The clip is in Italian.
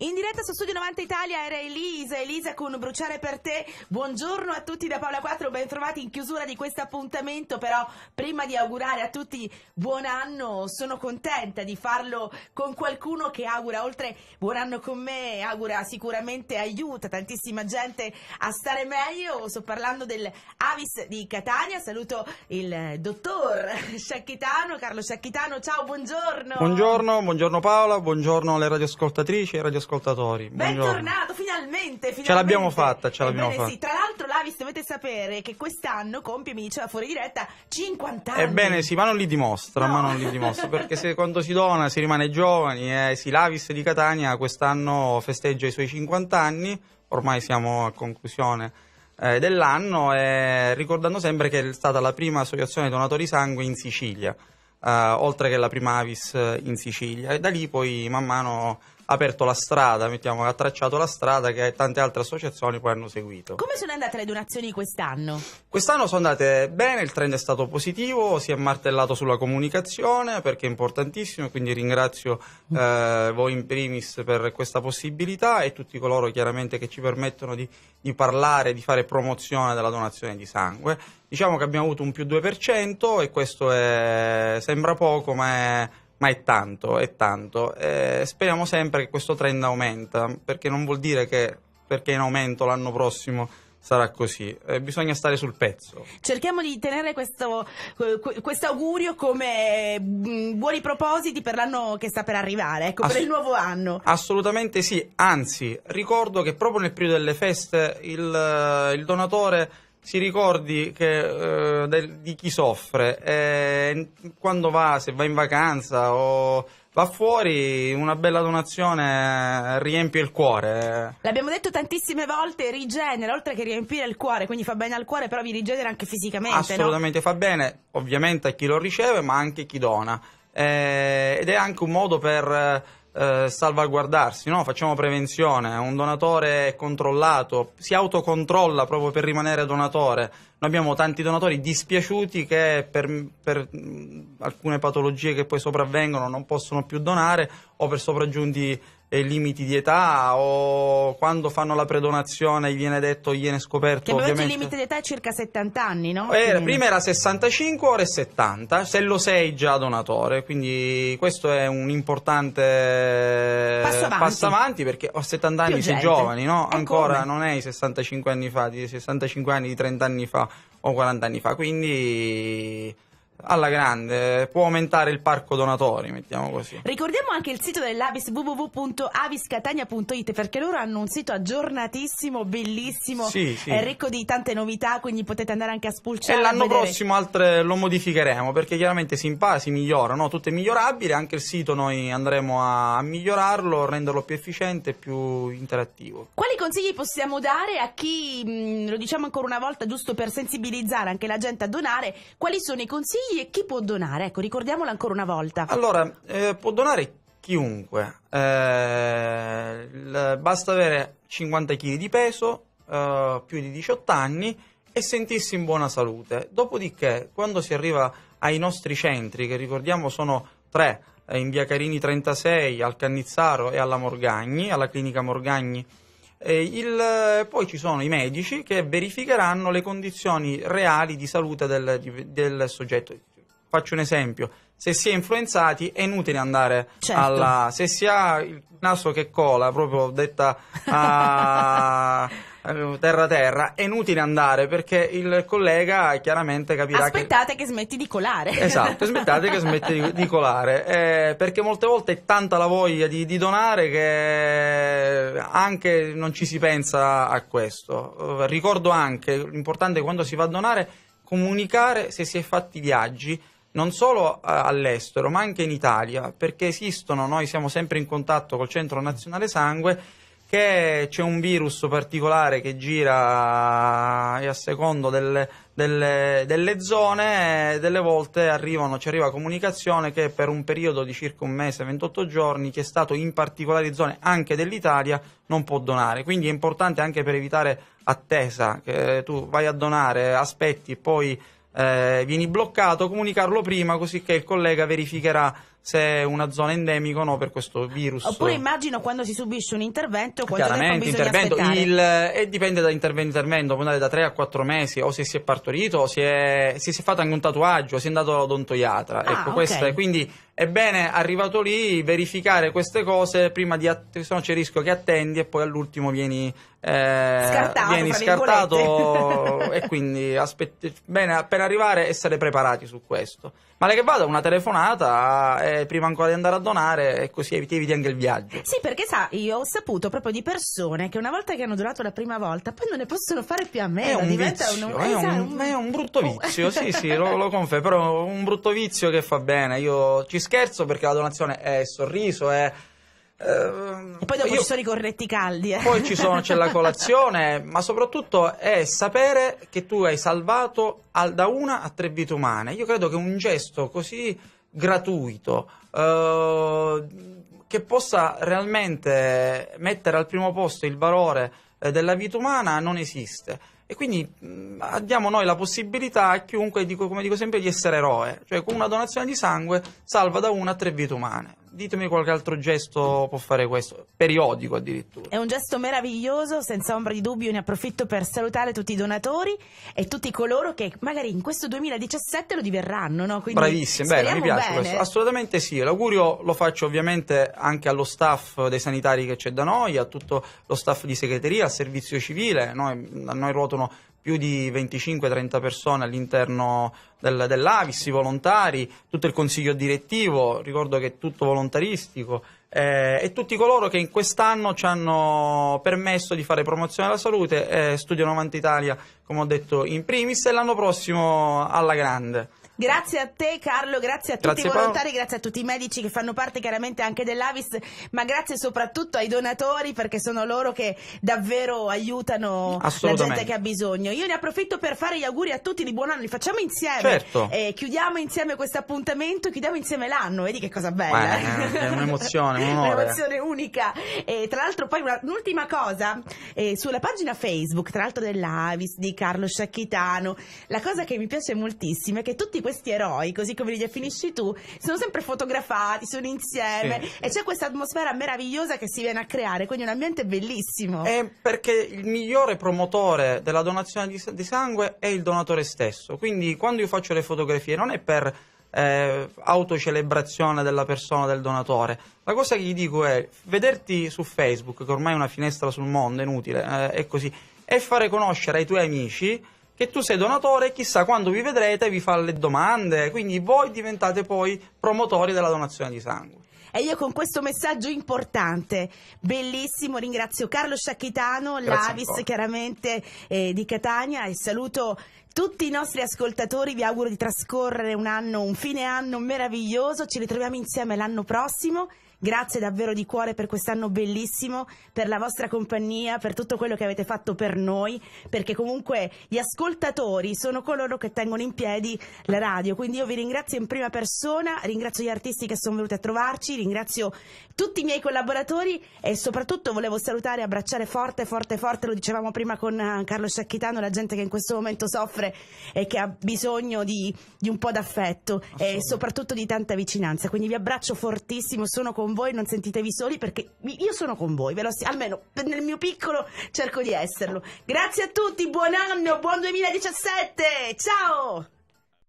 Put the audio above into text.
In diretta su Studio 90 Italia era Elisa con Bruciare per te. Buongiorno a tutti da Paola 4, ben trovati in chiusura di questo appuntamento. Però prima di augurare a tutti buon anno, sono contenta di farlo con qualcuno che augura, oltre buon anno con me, augura sicuramente, aiuta tantissima gente a stare meglio. Sto parlando del Avis di Catania. Saluto il dottor Sciacchitano, Carlo Sciacchitano. Ciao, buongiorno. Buongiorno Paola, buongiorno alle radioascoltatrici e radioascoltatori. Bentornato, finalmente. Ce l'abbiamo fatta, Sì. Tra l'altro l'Avis, dovete sapere che quest'anno compie, mi diceva fuori diretta, 50 anni. Ebbene sì, ma non li dimostra, perché se quando si dona si rimane giovani. Sì, l'Avis di Catania quest'anno festeggia i suoi 50 anni, ormai siamo a conclusione dell'anno, ricordando sempre che è stata la prima associazione donatori sangue in Sicilia, oltre che la prima Avis in Sicilia, e da lì poi man mano ha aperto la strada, ha tracciato la strada che tante altre associazioni poi hanno seguito. Come sono andate le donazioni quest'anno? Quest'anno sono andate bene, il trend è stato positivo, si è martellato sulla comunicazione perché è importantissimo, quindi ringrazio voi in primis per questa possibilità e tutti coloro chiaramente che ci permettono di parlare, di fare promozione della donazione di sangue. Diciamo che abbiamo avuto un più 2% e questo sembra poco, ma è tanto, speriamo sempre che questo trend aumenta, perché non vuol dire che perché è in aumento l'anno prossimo sarà così, bisogna stare sul pezzo. Cerchiamo di tenere questo augurio come buoni propositi per l'anno che sta per arrivare, per il nuovo anno. Assolutamente sì, anzi ricordo che proprio nel periodo delle feste il donatore si ricordi che, di chi soffre, se va in vacanza o va fuori, una bella donazione riempie il cuore. L'abbiamo detto tantissime volte, rigenera, oltre che riempire il cuore, quindi fa bene al cuore, però vi rigenera anche fisicamente. Assolutamente, no? Fa bene ovviamente a chi lo riceve, ma anche a chi dona, ed è anche un modo per salvaguardarsi, no? Facciamo prevenzione, un donatore è controllato, si autocontrolla proprio per rimanere donatore. Noi abbiamo tanti donatori dispiaciuti che per alcune patologie che poi sopravvengono non possono più donare, o per sopraggiunti limiti di età, o quando fanno la predonazione gli viene scoperto, che ovviamente il limite di età è circa 70 anni, no? Prima era 65, ora è 70, se lo sei già donatore, quindi questo è un importante passo avanti, perché a 70 anni sei giovani, no? Ancora non è i 65 anni fa, di 65 anni, di 30 anni fa o 40 anni fa, quindi alla grande, può aumentare il parco donatori, mettiamo così. Ricordiamo anche il sito dell'Avis, www.aviscatania.it, perché loro hanno un sito aggiornatissimo, bellissimo, sì. È ricco di tante novità, quindi potete andare anche a spulciare. E l'anno prossimo altre lo modificheremo, perché chiaramente si migliora, no? Tutto è migliorabile, anche il sito noi andremo a migliorarlo, renderlo più efficiente e più interattivo. Quali consigli possiamo dare a chi, lo diciamo ancora una volta, giusto per sensibilizzare anche la gente a donare, quali sono i consigli e chi può donare? Ecco, ricordiamolo ancora una volta. Allora, può donare chiunque, basta avere 50 kg di peso, più di 18 anni e sentirsi in buona salute. Dopodiché, quando si arriva ai nostri centri, che ricordiamo sono 3, in via Carini 36, al Cannizzaro e alla Morgagni, alla clinica Morgagni, poi ci sono i medici che verificheranno le condizioni reali di salute del soggetto. Faccio un esempio: se si è influenzati è inutile andare se si ha il naso che cola, proprio detta terra, è inutile andare, perché il collega chiaramente capirà aspettate che smetti di colare. Esatto, aspettate che smetti di colare, perché molte volte è tanta la voglia di donare che anche non ci si pensa a questo. Ricordo anche l'importante quando si va a donare comunicare se si è fatti viaggi, non solo all'estero ma anche in Italia, perché noi siamo sempre in contatto col Centro Nazionale Sangue, che c'è un virus particolare che gira e a secondo delle zone, delle volte ci arriva comunicazione che per un periodo di circa un mese, 28 giorni, chi è stato in particolari zone anche dell'Italia non può donare. Quindi è importante, anche per evitare attesa, che tu vai a donare, aspetti e poi vieni bloccato, comunicarlo prima, così che il collega verificherà se è una zona endemica o no per questo virus. Oppure immagino quando si subisce un intervento, quanto tempo Chiaramente, bisogna aspettare? e dipende da intervento, può andare da 3 a 4 mesi, o se si è partorito, o se si è fatto anche un tatuaggio, o si è andato all'odontoiatra. Ecco, ok. quindi è bene, arrivato lì, verificare queste cose prima se no c'è il rischio che attendi e poi all'ultimo vieni scartato e quindi bene, per arrivare essere preparati su questo. Male che vada, una telefonata prima ancora di andare a donare, e così eviti anche il viaggio. Sì, perché io ho saputo proprio di persone che una volta che hanno donato la prima volta poi non ne possono fare più a meno. È un vizio, è un brutto vizio, sì, lo confermo, però un brutto vizio che fa bene. Io ci scherzo perché la donazione è sorriso, e poi dopo ci sono i cornetti caldi. Poi c'è la colazione, ma soprattutto è sapere che tu hai salvato da 1 a 3 vite umane. Io credo che un gesto così gratuito, che possa realmente mettere al primo posto il valore della vita umana, non esiste. E quindi diamo noi la possibilità a chiunque, come dico sempre, di essere eroe. Cioè, con una donazione di sangue salva da 1 a 3 vite umane. Ditemi qualche altro gesto può fare questo, periodico addirittura. È un gesto meraviglioso, senza ombra di dubbio. Ne approfitto per salutare tutti i donatori e tutti coloro che magari in questo 2017 lo diverranno, no? Quindi bravissimo, bene, mi piace questo. Assolutamente sì. L'augurio lo faccio ovviamente anche allo staff dei sanitari che c'è da noi, a tutto lo staff di segreteria, al servizio civile. A noi ruotano più di 25-30 persone all'interno dell'Avis, i volontari, tutto il consiglio direttivo, ricordo che è tutto volontaristico, e tutti coloro che in quest'anno ci hanno permesso di fare promozione della salute, Studio 90 Italia, come ho detto in primis, e l'anno prossimo alla grande. Grazie a te Carlo, grazie a tutti i volontari, grazie a tutti i medici che fanno parte chiaramente anche dell'Avis, ma grazie soprattutto ai donatori, perché sono loro che davvero aiutano la gente che ha bisogno. Io ne approfitto per fare gli auguri a tutti di buon anno, li facciamo insieme. Certo. Chiudiamo insieme questo appuntamento, chiudiamo insieme l'anno, vedi che cosa bella. È un'emozione, un onore. Un'emozione unica. E tra l'altro poi un'ultima cosa, sulla pagina Facebook, tra l'altro dell'Avis, di Carlo Sciacchitano, la cosa che mi piace moltissimo è che tutti questi eroi, così come li definisci tu, sono sempre fotografati, sono insieme, sì. E c'è questa atmosfera meravigliosa che si viene a creare, quindi un ambiente bellissimo. È perché il migliore promotore della donazione di sangue è il donatore stesso, quindi quando io faccio le fotografie non è per autocelebrazione della persona, del donatore. La cosa che gli dico è vederti su Facebook, che ormai è una finestra sul mondo, è inutile, è così, e fare conoscere ai tuoi amici che tu sei donatore, e chissà quando vi vedrete vi fa le domande, quindi voi diventate poi promotori della donazione di sangue. E io con questo messaggio importante, bellissimo, ringrazio Carlo Sciacchitano, l'Avis chiaramente di Catania, e saluto tutti i nostri ascoltatori. Vi auguro di trascorrere un fine anno meraviglioso, ci ritroviamo insieme l'anno prossimo. Grazie davvero di cuore per quest'anno bellissimo, per la vostra compagnia, per tutto quello che avete fatto per noi, perché comunque gli ascoltatori sono coloro che tengono in piedi la radio, quindi io vi ringrazio in prima persona, ringrazio gli artisti che sono venuti a trovarci, ringrazio tutti i miei collaboratori e soprattutto volevo salutare e abbracciare forte, forte, forte, lo dicevamo prima con Carlo Sciacchitano, la gente che in questo momento soffre e che ha bisogno di un po' d'affetto e soprattutto di tanta vicinanza, quindi vi abbraccio fortissimo, sono con voi, non sentitevi soli perché io sono con voi, almeno nel mio piccolo cerco di esserlo. Grazie a tutti, buon anno, buon 2017, ciao!